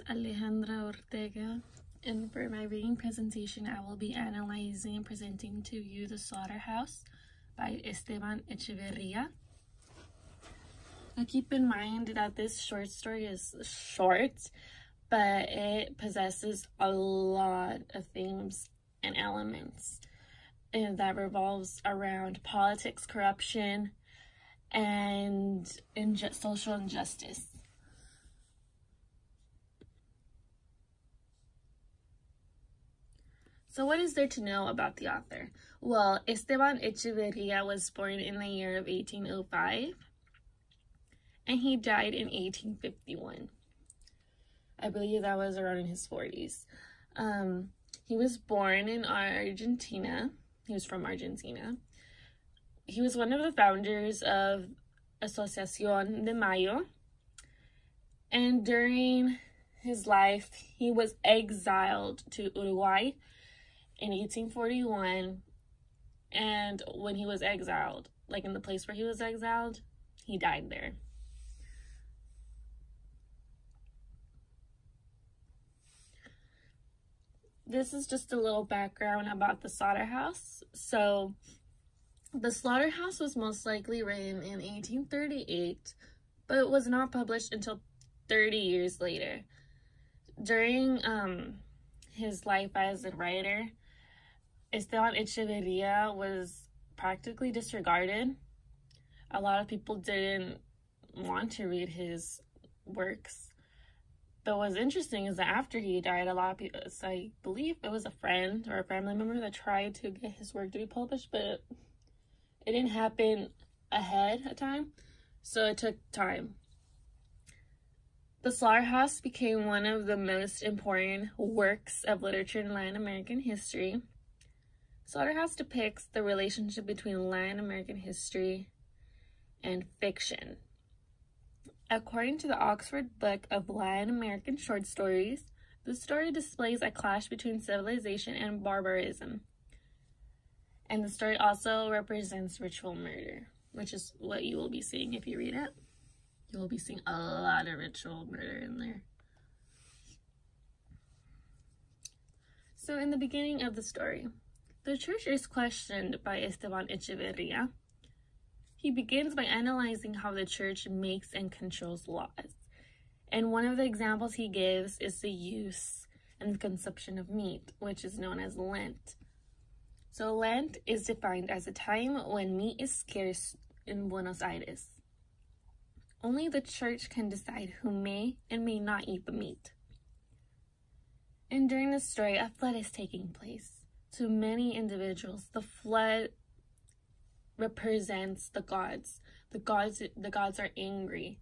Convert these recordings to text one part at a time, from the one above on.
Alejandra Ortega, and for my reading presentation, I will be analyzing and presenting to you The Slaughterhouse by Esteban Echeverria. Now keep in mind that this short story is short, but it possesses a lot of themes and elements that revolves around politics, corruption, and social injustice. So what is there to know about the author? Well, Esteban Echeverria was born in the year of 1805, and he died in 1851. I believe that was around in his 40s. He was born in Argentina. He was from Argentina. He was one of the founders of Asociación de Mayo, and during his life, he was exiled to Uruguay in 1841, and when he was exiled, like in the place where he was exiled, he died there. This is just a little background about the slaughterhouse. So, the slaughterhouse was most likely written in 1838, but it was not published until 30 years later. During his life as a writer, Esteban Echeverria was practically disregarded. A lot of people didn't want to read his works. But what's interesting is that after he died, a lot of people, I believe it was a friend or a family member that tried to get his work to be published, but it didn't happen ahead of time, so it took time. The Slaughterhouse became one of the most important works of literature in Latin American history. Slaughterhouse depicts the relationship between Latin American history and fiction. According to the Oxford Book of Latin American Short Stories, the story displays a clash between civilization and barbarism. And the story also represents ritual murder, which is what you will be seeing if you read it. You will be seeing a lot of ritual murder in there. So in the beginning of the story, the church is questioned by Esteban Echeverria. He begins by analyzing how the church makes and controls laws. And one of the examples he gives is the use and the consumption of meat, which is known as Lent. So Lent is defined as a time when meat is scarce in Buenos Aires. Only the church can decide who may and may not eat the meat. And during the story, a flood is taking place. To many individuals, the flood represents the gods. The gods are angry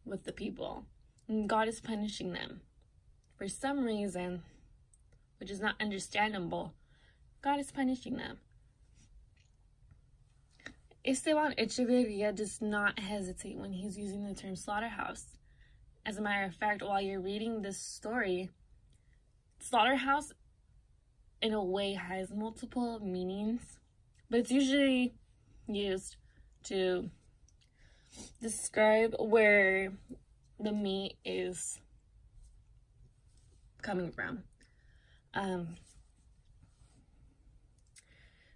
with the people, and God is punishing them. For some reason, which is not understandable, God is punishing them. Esteban Echeverria does not hesitate when he's using the term slaughterhouse. As a matter of fact, while you're reading this story, slaughterhouse in a way has multiple meanings, but it's usually used to describe where the meat is coming from.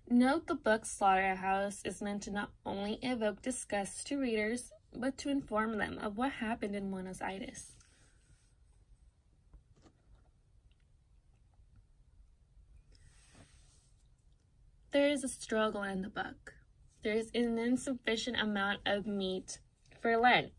Note the book Slaughterhouse is meant to not only evoke disgust to readers, but to inform them of what happened in Buenos Aires. There is a struggle in the book. There is an insufficient amount of meat for Lent.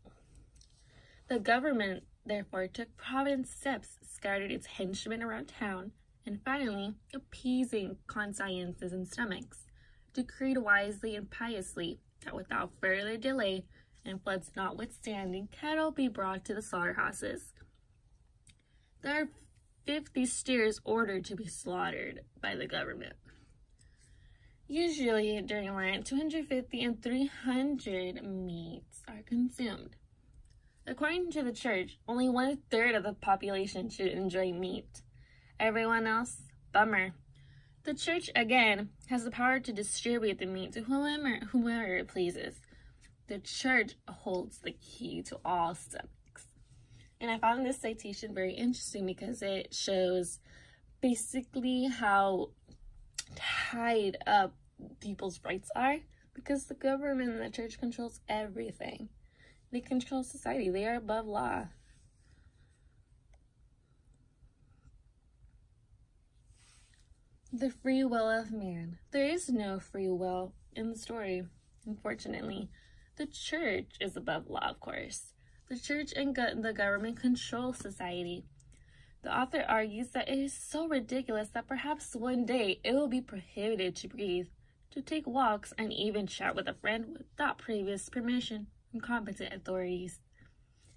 The government, therefore, took provident steps, scattered its henchmen around town, and finally, appeasing consciences and stomachs, decreed wisely and piously that without further delay, and floods notwithstanding, cattle be brought to the slaughterhouses. There are 50 steers ordered to be slaughtered by the government. Usually, during Lent, 250 and 300 meats are consumed. According to the church, only 1/3 of the population should enjoy meat. Everyone else, bummer. The church, again, has the power to distribute the meat to whomever it pleases. The church holds the key to all stomachs. And I found this citation very interesting because it shows basically how tied up people's rights are, because the government and the church controls everything. They control society. They are above law. The free will of man. There is no free will in the story, unfortunately. The church is above law, of course. The church and the government control society. The author argues that it is so ridiculous that perhaps one day it will be prohibited to breathe, to take walks, and even chat with a friend without previous permission from competent authorities.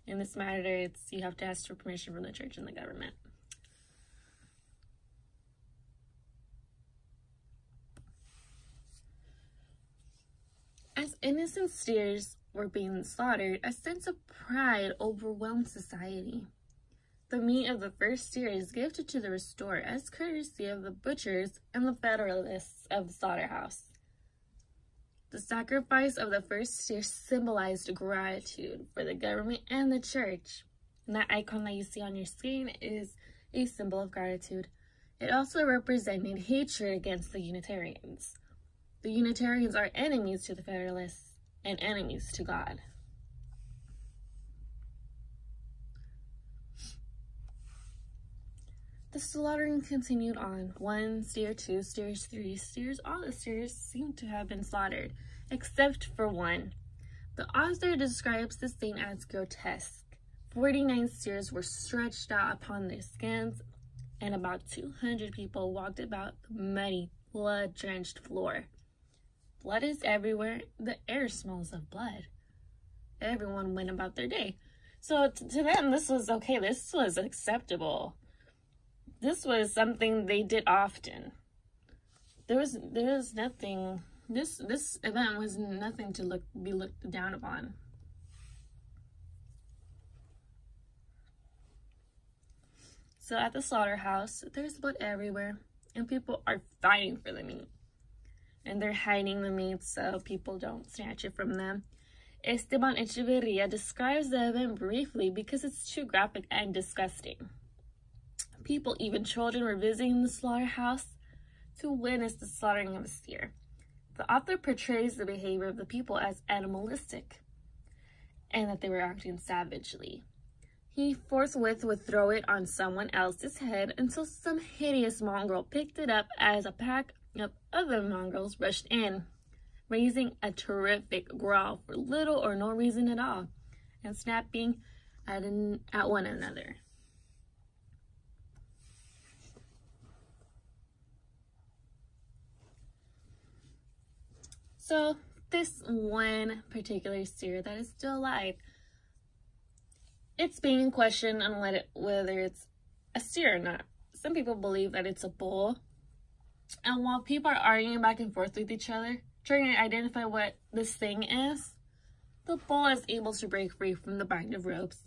In this matter, you have to ask for permission from the church and the government. As innocent steers were being slaughtered, a sense of pride overwhelmed society. The meat of the first steer is gifted to the restorer as courtesy of the butchers and the Federalists of the slaughterhouse. The sacrifice of the first steer symbolized gratitude for the government and the church. And that icon that you see on your screen is a symbol of gratitude. It also represented hatred against the Unitarians. The Unitarians are enemies to the Federalists and enemies to God. The slaughtering continued on. 1 steer, 2 steers, 3 steers. All the steers seem to have been slaughtered, except for one. The author describes the scene as grotesque. 49 steers were stretched out upon their skins, and about 200 people walked about the muddy, blood-drenched floor. Blood is everywhere. The air smells of blood. Everyone went about their day. So to them, this was okay. This was acceptable. This was something they did often. There was nothing. This event was nothing to be looked down upon. So at the slaughterhouse, there's blood everywhere, and people are fighting for the meat. And they're hiding the meat so people don't snatch it from them. Esteban Echeverria describes the event briefly because it's too graphic and disgusting. People, even children, were visiting the slaughterhouse to witness the slaughtering of a steer. The author portrays the behavior of the people as animalistic and that they were acting savagely. He forthwith would throw it on someone else's head until some hideous mongrel picked it up as a pack of other mongrels rushed in, raising a terrific growl for little or no reason at all, and snapping at one another. So this one particular steer that is still alive, it's being questioned on whether it's a steer or not. Some people believe that it's a bull. And while people are arguing back and forth with each other, trying to identify what this thing is, the bull is able to break free from the bind of ropes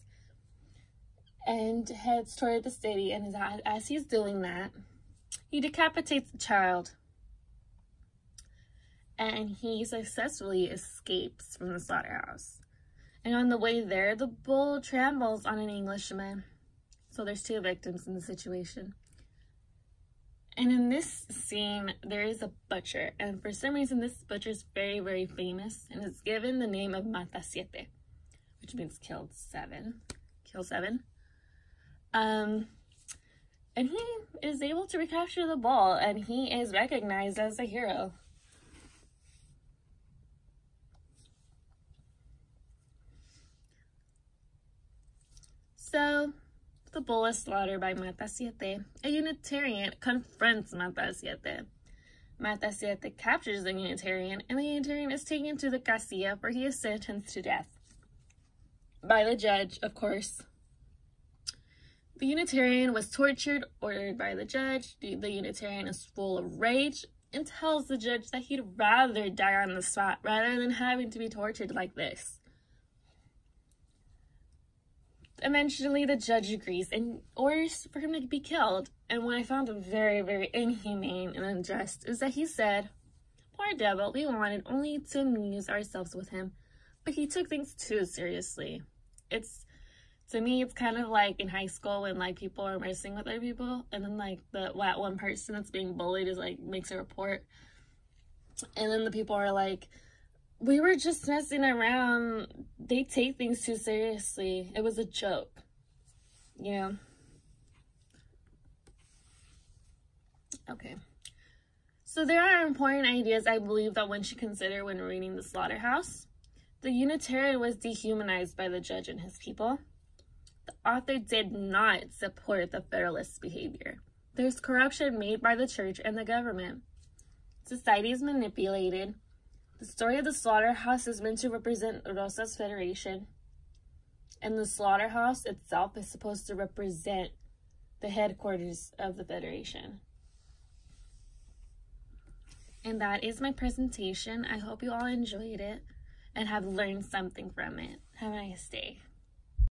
and heads toward the city. And as he's doing that, he decapitates the child. And he successfully escapes from the slaughterhouse. And on the way there, the bull tramples on an Englishman. So there's 2 victims in the situation. And in this scene, there is a butcher. And for some reason, this butcher is very, very famous. And is given the name of Mata Siete, which means kill 7. And he is able to recapture the bull. And he is recognized as a hero. So, the bull is slaughtered by Mata Siete. A Unitarian confronts Mata Siete. Mata Siete captures the Unitarian, and the Unitarian is taken to the casilla where he is sentenced to death. By the judge, of course. The Unitarian was tortured, ordered by the judge. The Unitarian is full of rage and tells the judge that he'd rather die on the spot rather than having to be tortured like this. Eventually, the judge agrees and orders for him to be killed. And what I found very, very inhumane and unjust is that he said, "Poor devil, we wanted only to amuse ourselves with him, but he took things too seriously." It's To me, it's kind of like in high school when like people are messing with other people, and then like that one person that's being bullied is like makes a report, and then the people are like, we were just messing around. They take things too seriously. It was a joke, you know? Okay. So there are important ideas I believe that one should consider when reading The Slaughterhouse. The Unitarian was dehumanized by the judge and his people. The author did not support the Federalist behavior. There's corruption made by the church and the government. Society is manipulated. The story of the slaughterhouse is meant to represent Rosa's federation, and the slaughterhouse itself is supposed to represent the headquarters of the federation. And that is my presentation. I hope you all enjoyed it and have learned something from it. Have a nice day.